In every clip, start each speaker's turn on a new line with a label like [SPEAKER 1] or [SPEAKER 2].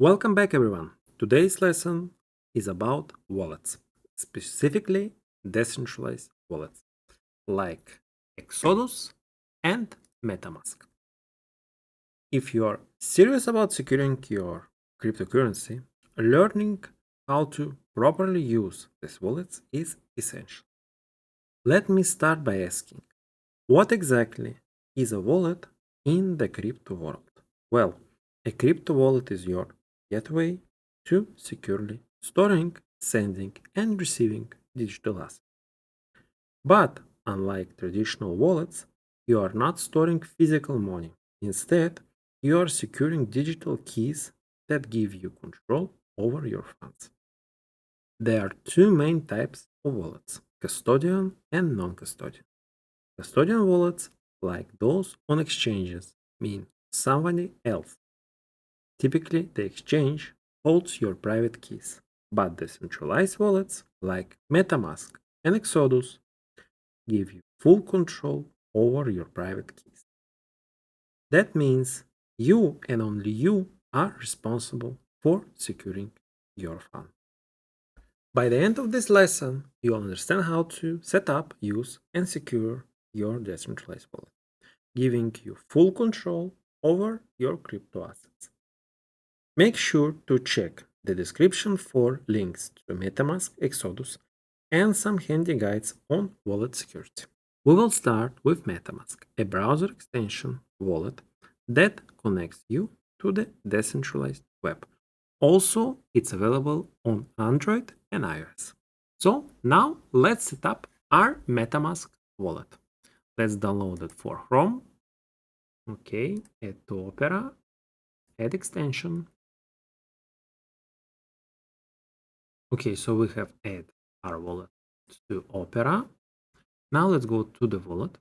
[SPEAKER 1] Welcome back, everyone. Today's lesson is about wallets, specifically decentralized wallets like Exodus and MetaMask. If you are serious about securing your cryptocurrency, learning how to properly use these wallets is essential. Let me start by asking, what exactly is a wallet in the crypto world? Well, a crypto wallet is your gateway to securely storing, sending, and receiving digital assets. But unlike traditional wallets, you are not storing physical money. Instead, you are securing digital keys that give you control over your funds. There are two main types of wallets: custodian and non custodian. Custodian wallets, like those on exchanges, mean somebody else, typically the exchange, holds your private keys. But decentralized wallets, like MetaMask and Exodus, give you full control over your private keys. That means you and only you are responsible for securing your fund. By the end of this lesson, you'll understand how to set up, use, and secure your decentralized wallet, giving you full control over your crypto assets. Make sure to check the description for links to MetaMask, Exodus, and some handy guides on wallet security. We will start with MetaMask, a browser extension wallet that connects you to the decentralized web. Also, it's available on Android and iOS. So now let's set up our MetaMask wallet. Let's download it for Chrome. Okay, add to Opera, add extension. Okay, so we have add our wallet to Opera. Now let's go to the wallet.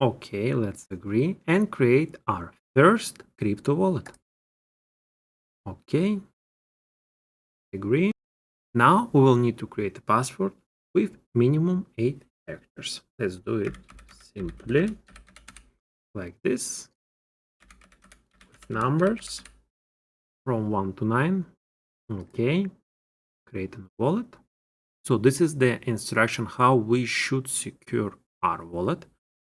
[SPEAKER 1] Okay, let's agree and create our first crypto wallet. Okay, agree. Now we will need to create a password with minimum 8 characters. Let's do it simply like this, with numbers from 1 to 9. Okay, create a wallet. So this is the instruction how we should secure our wallet.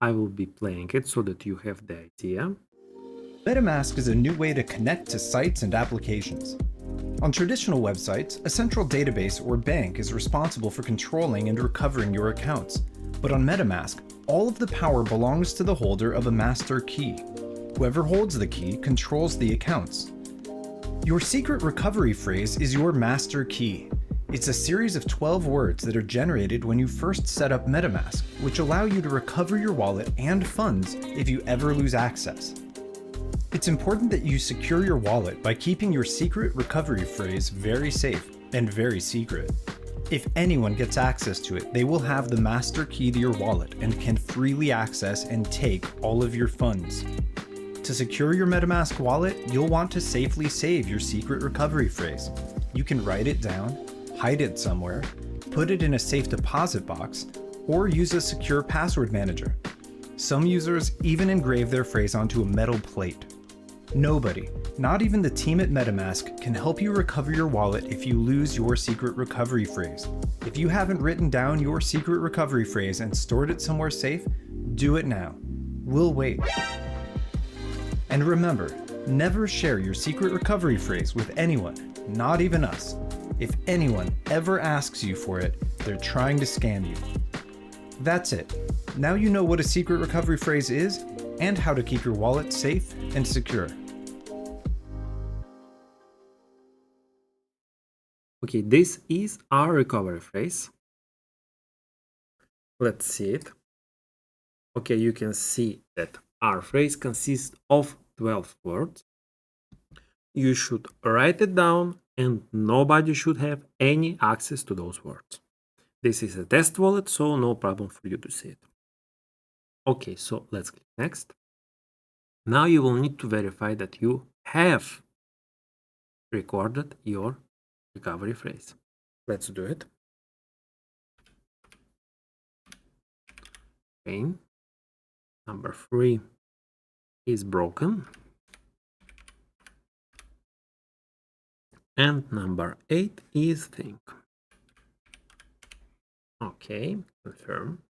[SPEAKER 1] I will be playing it so that you have the idea.
[SPEAKER 2] MetaMask is a new way to connect to sites and applications. On traditional websites, a central database or bank is responsible for controlling and recovering your accounts. But on MetaMask, all of the power belongs to the holder of a master key. Whoever holds the key controls the accounts. Your secret recovery phrase is your master key. It's a series of 12 words that are generated when you first set up MetaMask, which allow you to recover your wallet and funds if you ever lose access. It's important that you secure your wallet by keeping your secret recovery phrase very safe and very secret. If anyone gets access to it, they will have the master key to your wallet and can freely access and take all of your funds. To secure your MetaMask wallet, you'll want to safely save your secret recovery phrase. You can write it down, hide it somewhere, put it in a safe deposit box, or use a secure password manager. Some users even engrave their phrase onto a metal plate. Nobody, not even the team at MetaMask, can help you recover your wallet if you lose your secret recovery phrase. If you haven't written down your secret recovery phrase and stored it somewhere safe, do it now. We'll wait. And remember, never share your secret recovery phrase with anyone, not even us. If anyone ever asks you for it, they're trying to scam you. That's it. Now you know what a secret recovery phrase is and how to keep your wallet safe and secure.
[SPEAKER 1] Okay, this is our recovery phrase. Let's see it. Okay, you can see that our phrase consists of 12 words. You should write it down and nobody should have any access to those words. This is a test wallet, so no problem for you to see it. Okay, so let's click next. Now you will need to verify that you have recorded your recovery phrase. Let's do it. Okay. Number 3 is broken. And number 8 is think. Okay, confirm.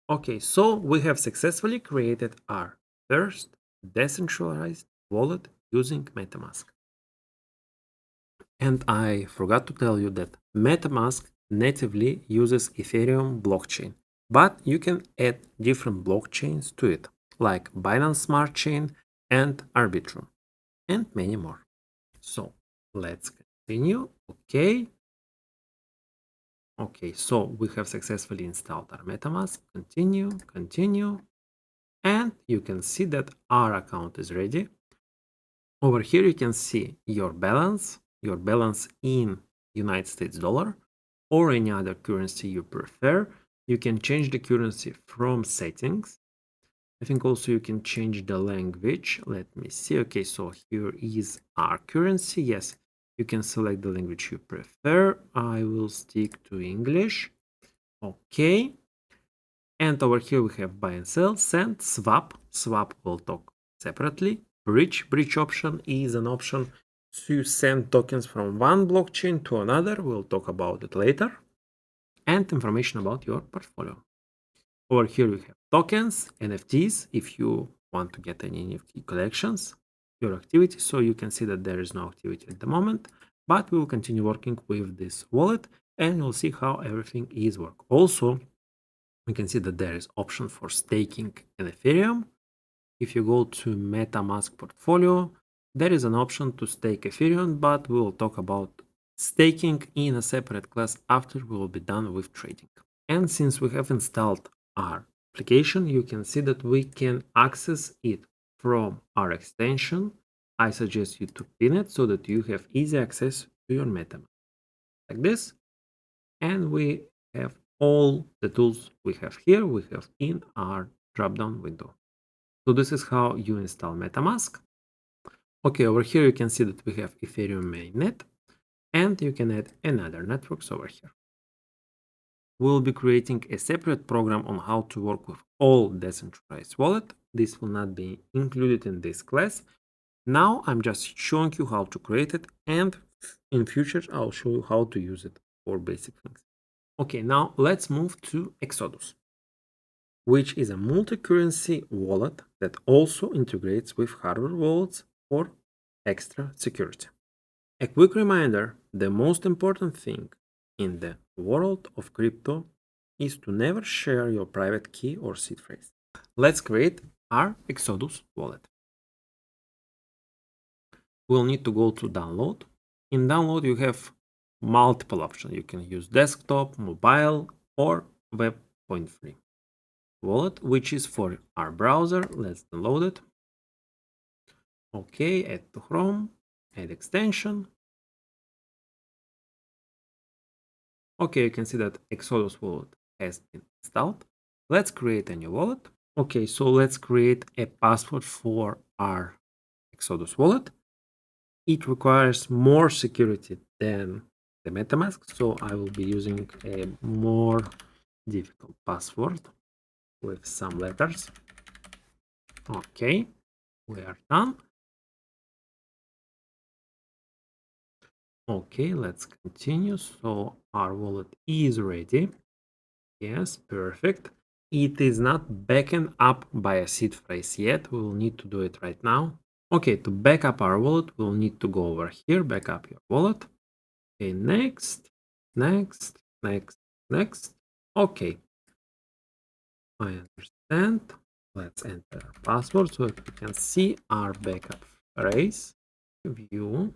[SPEAKER 1] Okay, so we have successfully created our first decentralized wallet using MetaMask. And I forgot to tell you that MetaMask natively uses Ethereum blockchain, but you can add different blockchains to it, like Binance Smart Chain and Arbitrum, and many more. So let's continue. Okay, so we have successfully installed our MetaMask. Continue. And you can see that our account is ready. Over here, you can see your balance in United States dollar or any other currency you prefer. You can change the currency from settings. I think also you can change the language. Let me see. Okay, so here is our currency. Yes, you can select the language you prefer. I will stick to English. Okay. And over here we have buy and sell, send, swap. Swap we'll talk separately. Bridge option is an option to send tokens from one blockchain to another. We'll talk about it later. And information about your portfolio. Over here we have tokens, NFTs, if you want to get any NFT collections, your activity. So you can see that there is no activity at the moment, but we will continue working with this wallet and you'll see how everything is work. Also, we can see that there is option for staking in Ethereum. If you go to MetaMask portfolio, there is an option to stake Ethereum, but we will talk about staking in a separate class after we will be done with trading. And since we have installed our application, you can see that we can access it from our extension. I suggest you to pin it so that you have easy access to your MetaMask like this. And we have all the tools we have here, we have in our drop-down window. So this is how you install MetaMask. Okay, over here you can see that we have Ethereum mainnet, and you can add another networks over here. We'll be creating a separate program on how to work with all decentralized wallet. This will not be included in this class. Now I'm just showing you how to create it, and in future I'll show you how to use it for basic things. Okay, now let's move to Exodus, which is a multi-currency wallet that also integrates with hardware wallets for extra security. A quick reminder, the most important thing in the world of crypto is to never share your private key or seed phrase. Let's create our Exodus wallet. We'll need to go to download. In download, you have multiple options. You can use desktop, mobile, or web.free wallet, which is for our browser. Let's download it. Okay, add to Chrome, add extension. Okay, you can see that Exodus wallet has been installed. Let's create a new wallet. Okay, so let's create a password for our Exodus wallet. It requires more security than the MetaMask, so I will be using a more difficult password with some letters. Okay, we are done. Okay, let's continue. So our wallet is ready. Yes, perfect. It is not backed up by a seed phrase yet. We will need to do it right now. Okay, to back up our wallet, we'll need to go over here, back up your wallet. Okay, next. Okay, I understand. Let's enter our password so that we can see our backup phrase. View,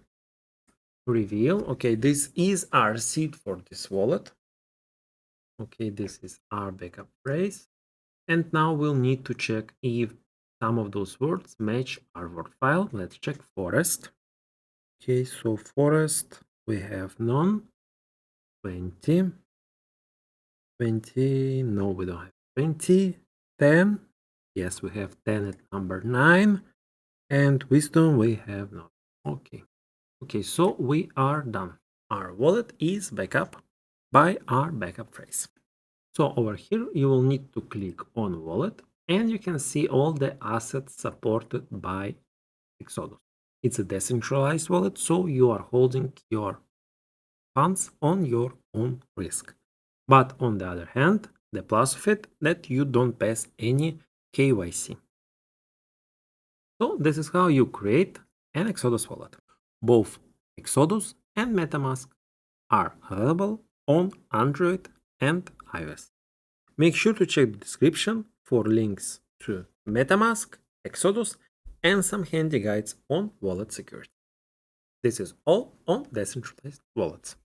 [SPEAKER 1] reveal. Okay, this is our seed for this wallet. Okay, this is our backup phrase. And now we'll need to check if some of those words match our word file. Let's check forest. Okay, so forest, we have none. 20. No, we don't have 20. 10. Yes, we have 10 at number 9. And wisdom, we have none. Okay, so we are done. Our wallet is backed up by our backup phrase. So over here, you will need to click on wallet and you can see all the assets supported by Exodus. It's a decentralized wallet, so you are holding your funds on your own risk. But on the other hand, the plus of it that you don't pass any KYC. So this is how you create an Exodus wallet. Both Exodus and MetaMask are available on Android and iOS. Make sure to check the description for links to MetaMask, Exodus, and some handy guides on wallet security. This is all on decentralized wallets.